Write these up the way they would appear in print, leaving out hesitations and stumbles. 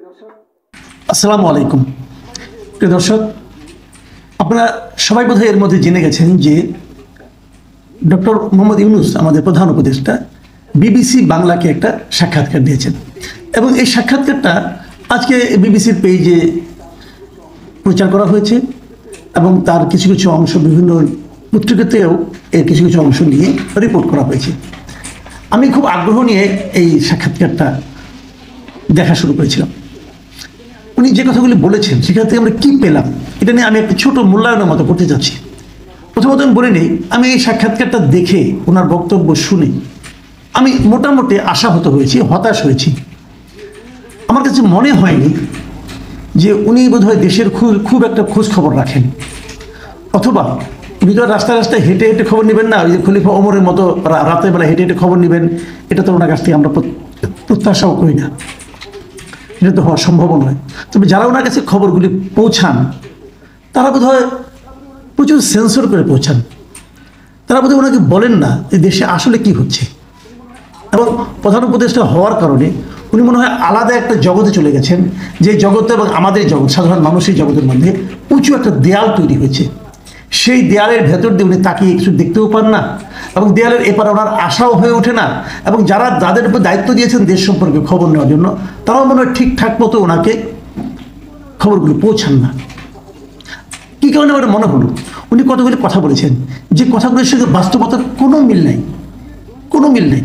আসসালামু আলাইকুম প্রিয় দর্শক, আপনারা সবাই বোধহয় এর মধ্যে জেনে গেছেন যে ডক্টর মোহাম্মদ ইউনূস আমাদের প্রধান উপদেষ্টা বিবিসি বাংলাকে একটা সাক্ষাৎকার দিয়েছেন এবং এই সাক্ষাৎকারটা আজকে বিবিসির পেজে প্রচার করা হয়েছে এবং তার কিছু কিছু অংশ বিভিন্ন পত্রিকাতেও এর কিছু কিছু অংশ নিয়ে রিপোর্ট করা হয়েছে। আমি খুব আগ্রহ নিয়ে এই সাক্ষাৎকারটা দেখা শুরু করেছিলাম। উনি যে কথাগুলি বলেছেন সেখান থেকে আমরা কী পেলাম এটা নিয়ে আমি একটা ছোট মূল্যায়নের মতো করতে চাচ্ছি। প্রথমত আমি বলে নিই, আমি এই সাক্ষাৎকারটা দেখে ওনার বক্তব্য শুনে আমি মোটামুটি আশাহত হয়েছি, হতাশ হয়েছি। আমার কাছে মনে হয়নি যে উনি বোধহয় দেশের খুব একটা খোঁজ খবর রাখেন, অথবা উনি তো রাস্তায় রাস্তায় হেঁটে হেঁটে খবর নেবেন না। ওই যে খলিফা ওমরের মতো রাতের বেলা হেঁটে হেঁটে খবর নেবেন, এটা তো ওনার কাছ থেকে আমরা প্রত্যাশাও করি না, এটা তো হওয়া সম্ভব নয়। তবে যারা ওনার কাছে খবরগুলি পৌঁছান তারা বোধহয় প্রচুর সেন্সর করে পৌঁছান। তারা বোধহয় ওনাকে বলেন না যে দেশে আসলে কি হচ্ছে। এবং প্রধান উপদেষ্টা হওয়ার কারণে উনি মনে হয় আলাদা একটা জগতে চলে গেছেন, যে জগতে এবং আমাদের জগৎ সাধারণ মানুষের জগতের মধ্যে উঁচু একটা দেয়াল তৈরি হয়েছে। সেই দেয়ালের ভেতর দিয়ে উনি তাকিয়ে কিছু দেখতেও পান না এবং দেয়ালের এপারে ওনার আশাও হয়ে ওঠে না। এবং যাদের উপর দায়িত্ব দিয়েছেন দেশ সম্পর্কে খবর নেওয়ার জন্য, তারাও মনে হয় ঠিকঠাক মতো ওনাকে খবরগুলো পৌঁছান না। কী কারণে আমার মনে হলো, উনি কতগুলি কথা বলেছেন যে কথাগুলির সঙ্গে বাস্তবতার কোনো মিল নেই, কোনো মিল নেই।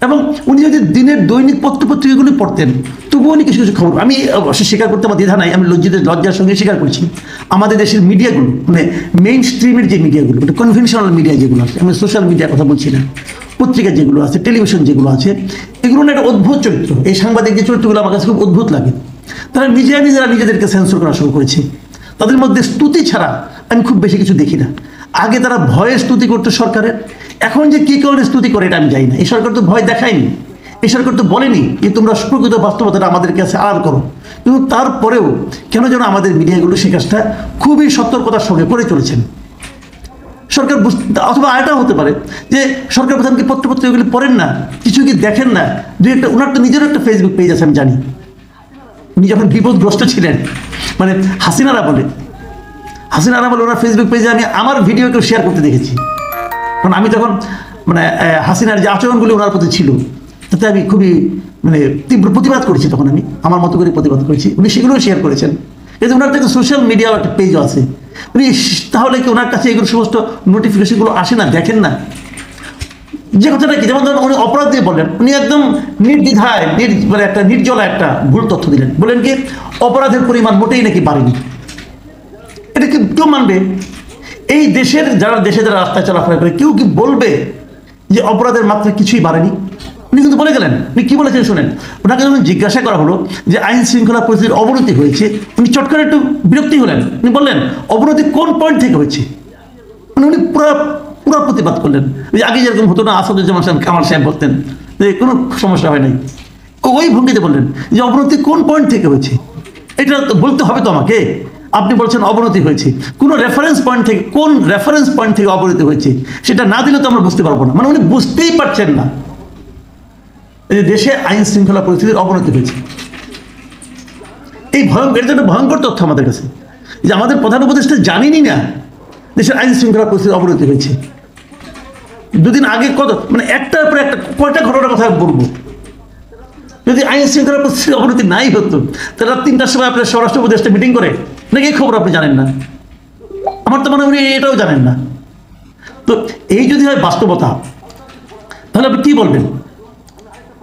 এবং উনি যদি দিনের দৈনিক পত্রপত্রিকাগুলি পড়তেন তবুও উনি কিছু কিছু খবর, আমি অবশ্যই স্বীকার করতে আমার দ্বিধা নাই, আমি লজ্জার সঙ্গে স্বীকার করছি, আমাদের দেশের মিডিয়াগুলো মানে মেইন স্ট্রিমের যে মিডিয়াগুলো, মানে কনভেনশনাল মিডিয়া যেগুলো আছে, আমি সোশ্যাল মিডিয়ার কথা বলছি না, পত্রিকা যেগুলো আছে, টেলিভিশন যেগুলো আছে, এগুলো না একটা অদ্ভুত চরিত্র। এই সাংবাদিক যে চরিত্রগুলো আমার কাছে খুব অদ্ভুত লাগে। তারা নিজেরা নিজেদেরকে সেন্সর করা শুরু করেছে। তাদের মধ্যে স্তুতি ছাড়া আমি খুব বেশি কিছু দেখি না। আগে তারা ভয়ে স্তুতি করতো সরকারের, এখন যে কী কারণে স্তুতি করে এটা আমি জানি না। এই সরকার তো ভয় দেখায়নি, এই সরকার তো বলেনি যে তোমরা প্রকৃত বাস্তবতাটা আমাদের কাছে আড়াল করো। কিন্তু তারপরেও কেন যেন আমাদের মিডিয়াগুলো সে কাজটা খুবই সতর্কতার সঙ্গে করে চলেছেন। সরকার অথবা আরেকটাও হতে পারে যে সরকার প্রধান কি পত্রপত্রিকাগুলি পড়েন না, কিছু কি দেখেন না। দুই একটা ওনার তো নিজেরও একটা ফেসবুক পেজ আছে, আমি জানি। উনি যখন বিপদগ্রস্ত ছিলেন, মানে হাসিনারা বলে ওনার ফেসবুক পেজে আমি আমার ভিডিওকেও শেয়ার করতে দেখেছি। কারণ আমি তখন মানে হাসিনার যে আচরণগুলি ওনার প্রতি ছিল তাতে আমি খুবই মানে তীব্র প্রতিবাদ করেছি। তখন আমি আমার মতো করে প্রতিবাদ করেছি, উনি সেগুলোও শেয়ার করেছেন। কিন্তু ওনার থেকে সোশ্যাল মিডিয়াও একটা পেজও আছে। উনি তাহলে কি ওনার কাছে এগুলো সমস্ত নোটিফিকেশনগুলো আসে না, দেখেন না? যে কথাটা কি, যেমন ধরুন উনি অপরাধ দিয়ে বললেন, উনি একদম নির্দ্বিধায় মানে একটা নির্জলা একটা ভুল তথ্য দিলেন। বলেন কি অপরাধের পরিমাণ মোটেই নাকি বাড়েনি। এটা কি কেউ মানবে? এই দেশের যারা রাস্তায় চলাফেরা করে কেউ কি বলবে যে অপরাধের মাত্রা কিছুই বাড়েনি? উনি কিন্তু বলে গেলেন। উনি কি বলেছেন শোনেন। ওনাকে যখন জিজ্ঞাসা করা হলো যে আইন শৃঙ্খলা পরিস্থিতির অবনতি হয়েছে, উনি চট করে একটু বিরক্তি হলেন। উনি বললেন অবনতি কোন পয়েন্ট থেকে হয়েছে। মানে উনি পুরো প্রতিবাদ করলেন। ওই আগে যেরকম হতো না, আসাদুজ্জামান কামাল সাহেব বলতেন যে কোনো সমস্যা হয় নাই, ওই ভঙ্গিতে বললেন যে অবনতি কোন পয়েন্ট থেকে হয়েছে। এটা তো বলতে হবে তো আমাকে। আপনি বলছেন অবনতি হয়েছে, কোন রেফারেন্স পয়েন্ট থেকে, কোন রেফারেন্স পয়েন্ট থেকে অবনতি হয়েছে সেটা না দিলে তো আমরা বুঝতে পারবো না। মানে উনি বুঝতেই পারছেন না যে দেশে আইন শৃঙ্খলা পরিস্থিতির অবনতি হয়েছে। এই ভয়ঙ্কর, এটা একটা ভয়ঙ্কর তথ্য আমাদের কাছে যে আমাদের প্রধান উপদেষ্টা জানেনই না দেশের আইন শৃঙ্খলা পরিস্থিতির অবনতি হয়েছে। দুদিন আগে কত মানে একটার পর একটা কয়টা ঘটনার কথা বলবো। যদি আইন শৃঙ্খলা পরিস্থিতির অবনতি নাই হতো তাহলে রাত 3টার সময় আপনার স্বরাষ্ট্র উপদেষ্টা মিটিং করে নাকি এই খবর আপনি জানেন না? আমার তো মনে হয় উনি এটাও জানেন না। তো এই যদি হয় বাস্তবতা, তাহলে আপনি কী বলবেন?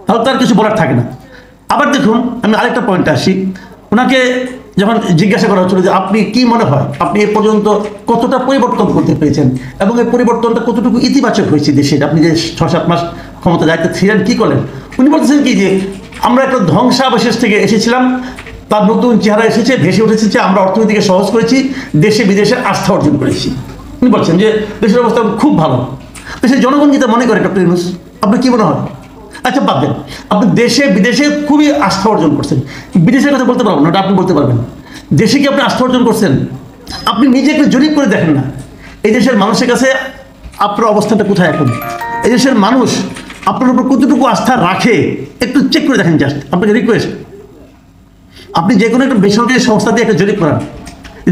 তাহলে তার কিছু বলার থাকে না। আবার দেখুন, আমি আরেকটা পয়েন্টে আসি। ওনাকে যখন জিজ্ঞাসা করা হচ্ছিল যে আপনি কি মনে হয় আপনি এ পর্যন্ত কতটা পরিবর্তন করতে পেরেছেন এবং এই পরিবর্তনটা কতটুকু ইতিবাচক হয়েছে দেশের, আপনি যে 6-7 মাস ক্ষমতা দায়িত্বে ছিলেন, কী করলেন? উনি বলতেছেন কি যে আমরা একটা ধ্বংসাবশেষ থেকে এসেছিলাম, তার নতুন চেহারা এসেছে, ভেসে উঠেছে, আমরা অর্থনীতিকে সহজ করেছি, দেশে বিদেশে আস্থা অর্জন করেছি। উনি বলছেন যে দেশের অবস্থা খুব ভালো। দেশের জনগণ যেটা মনে করে ডক্টর ইউনূস, আপনার কী মনে হয়? আচ্ছা বাদ দেন, আপনি দেশে বিদেশে খুবই আস্থা অর্জন করছেন, বিদেশের কথা বলতে পারবেন না, ওটা আপনি বলতে পারবেন। দেশে কি আপনি আস্থা অর্জন করছেন? আপনি নিজে একটু জরিপ করে দেখেন না এই দেশের মানুষের কাছে আপনার অবস্থাটা কোথায় এখন। এই দেশের মানুষ আপনার উপর কতটুকু আস্থা রাখে একটু চেক করে দেখেন। জাস্ট আপনাকে রিকোয়েস্ট, আপনি যে কোনো একটা বেসরকারি সংস্থা দিয়ে একটা জরিপ করান,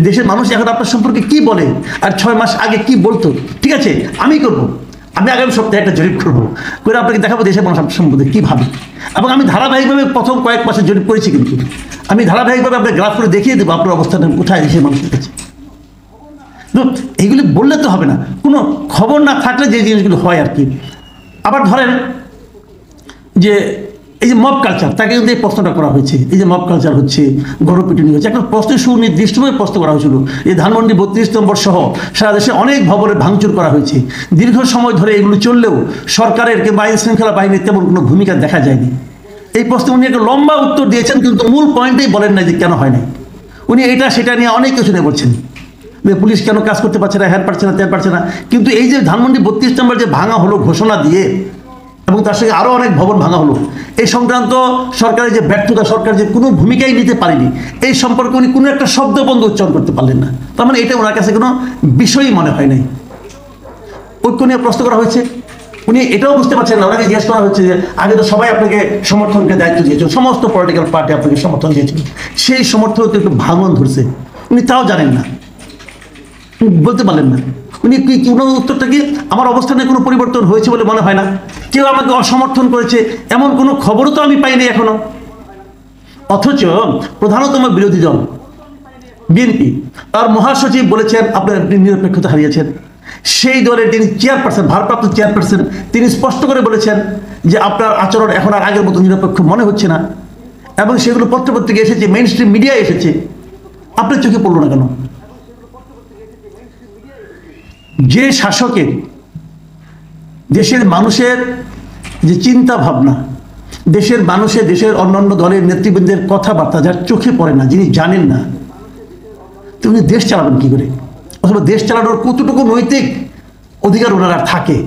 দেশের মানুষ এখন আপনার সম্পর্কে কি বলে আর 6 মাস আগে কি বলতো। ঠিক আছে, আমি করব, আমি আগামী সপ্তাহে একটা জরিপ করবো, করে আপনাকে দেখাবো দেশের মানুষ আপনার সম্পর্কে কী ভাবে। এবং আমি ধারাবাহিকভাবে প্রথম কয়েক মাসে জরিপ করেছি, কিন্তু আমি ধারাবাহিকভাবে আপনার গ্রাফ করে দেখিয়ে দেবো আপনার অবস্থান কোথায় দেশের মানুষের কাছে। তো এইগুলি বললে তো হবে না, কোনো খবর না থাকলে যে জিনিসগুলো হয় আর কি। আবার ধরেন যে এই যে মব কালচার, তাকে কিন্তু এই প্রশ্নটা করা হয়েছে, এই যে মব কালচার হচ্ছে, গণপিটুনি হচ্ছে, একটা প্রশ্ন সুনির্দিষ্টভাবে প্রশ্ন করা হয়েছিল। এই ধানমন্ডি 32 নম্বর সহ সারা দেশে অনেক ভবনের ভাঙচুর করা হয়েছে। দীর্ঘ সময় ধরে এগুলো চললেও সরকারের কিংবা আইন শৃঙ্খলা বাহিনীর তেমন কোনো ভূমিকা দেখা যায়নি। এই প্রশ্নে উনি একটা লম্বা উত্তর দিয়েছেন, কিন্তু মূল পয়েন্টেই বলেন না যে কেন হয় নাই। উনি এটা সেটা নিয়ে অনেক কিছু নিয়ে বলছেন, পুলিশ কেন কাজ করতে পারছে না, হ্যান পারছে না, ত্যান পারছে না। কিন্তু এই যে ধানমন্ডি 32 নম্বর যে ভাঙা হলো ঘোষণা দিয়ে, এবং তার সঙ্গে আরও অনেক ভবন ভাঙা হলো, এই সংক্রান্ত সরকারের যে ব্যর্থতা, সরকার যে কোনো ভূমিকাই নিতে পারেনি, এই সম্পর্কে উনি কোনো একটা শব্দ বন্ধ উচ্চারণ করতে পারলেন না। তার মানে এটা ওনার কাছে কোনো বিষয়ই মনে হয় নাই। ঐক্য নিয়ে প্রশ্ন করা হয়েছে, উনি এটাও বুঝতে পারছেন না। ওনাকে জিজ্ঞেস করা হচ্ছে যে আগে তো সবাই আপনাকে সমর্থনকে দায়িত্ব দিয়েছিল, সমস্ত পলিটিক্যাল পার্টি আপনাকে সমর্থন দিয়েছিল, সেই সমর্থন তো একটু ভাঙন ধরছে, উনি তাও জানেন না, বলতে পারলেন না। উনি কি ওনার উত্তরটা কি, আমার অবস্থানে কোনো পরিবর্তন হয়েছে বলে মনে হয় না, কেউ আমাকে অসমর্থন করেছে এমন কোনো খবরও তো আমি পাইনি এখনো। অথচ প্রধানতম বিরোধী দল বিএনপি, তার মহাসচিব বলেছেন আপনার নিরপেক্ষতা হারিয়েছেন। সেই দলের যিনি চেয়ারপারসন, ভারপ্রাপ্ত চেয়ারপারসন, তিনি স্পষ্ট করে বলেছেন যে আপনার আচরণ এখন আর আগের মতো নিরপেক্ষ মনে হচ্ছে না, এবং সেগুলো পত্রপত্রিকা এসেছে, মেইন স্ট্রিম মিডিয়ায় এসেছে। আপনার চোখে পড়লো না কেন? যে শাসকের দেশের মানুষের যে চিন্তা ভাবনা, দেশের মানুষের, দেশের অন্যান্য দলের নেতৃবৃন্দের কথাবার্তা যার চোখে পড়ে না, যিনি জানেন না, উনি দেশ চালাবেন কি করে? অথবা দেশ চালানোর কতটুকু নৈতিক অধিকার ওনার আর থাকে?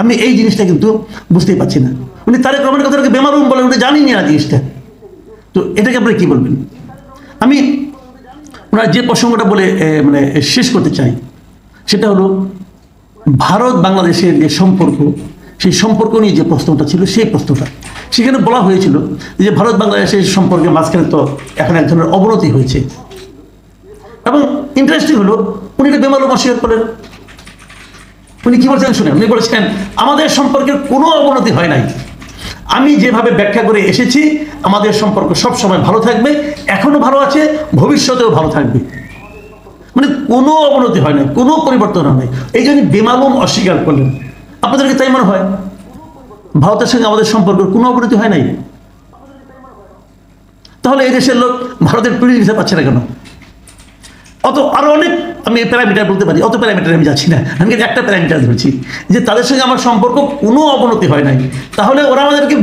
আমি এই জিনিসটা কিন্তু বুঝতেই পারছি না। উনি তারেক রহমানের কথাটাকে বেমালুম বলে, উনি জানেন না জিনিসটা। তো এটাকে আপনি কি বলবেন? আমি ওনার যে প্রসঙ্গটা বলে মানে শেষ করতে চাই, সেটা হলো ভারত বাংলাদেশের যে সম্পর্ক, সেই সম্পর্ক নিয়ে যে প্রশ্নটা ছিল, সেই প্রশ্নটা সেখানে বলা হয়েছিল যে ভারত বাংলাদেশের সম্পর্কে মাঝখানে তো এখন এক ধরনের অবনতি হয়েছে। এবং ইন্টারেস্টিং হলো উনি এটা বেমালুম অস্বীকার করেন। উনি কি বলছেন শুনেন, উনি বলেছেন আমাদের সম্পর্কের কোনো অবনতি হয় নাই, আমি যেভাবে ব্যাখ্যা করে এসেছি আমাদের সম্পর্ক সব সময় ভালো থাকবে, এখনো ভালো আছে, ভবিষ্যতেও ভালো থাকবে। মানে কোনো অবনতি হয় নাই, কোনো পরিবর্তন হয় নাই, এই জন্য বেমালুম অস্বীকার করলেন। আপনাদেরকে তাই মনে হয় ভারতের সঙ্গে আমাদের সম্পর্কের কোনো অবনতি হয় নাই? তাহলে এই দেশের লোক ভারতের টুরিস্ট ভিসা পাচ্ছে না কেন? অত আরো অনেক আমি প্যারামিটার বলতে পারি, অত প্যারামিটার আমি যাচ্ছি না, আমি একটা প্যারামিটার ধরছি যে তাদের সঙ্গে আমার সম্পর্ক কোনো অবনতি হয় নাই। তাহলে ওরা আমাদেরকে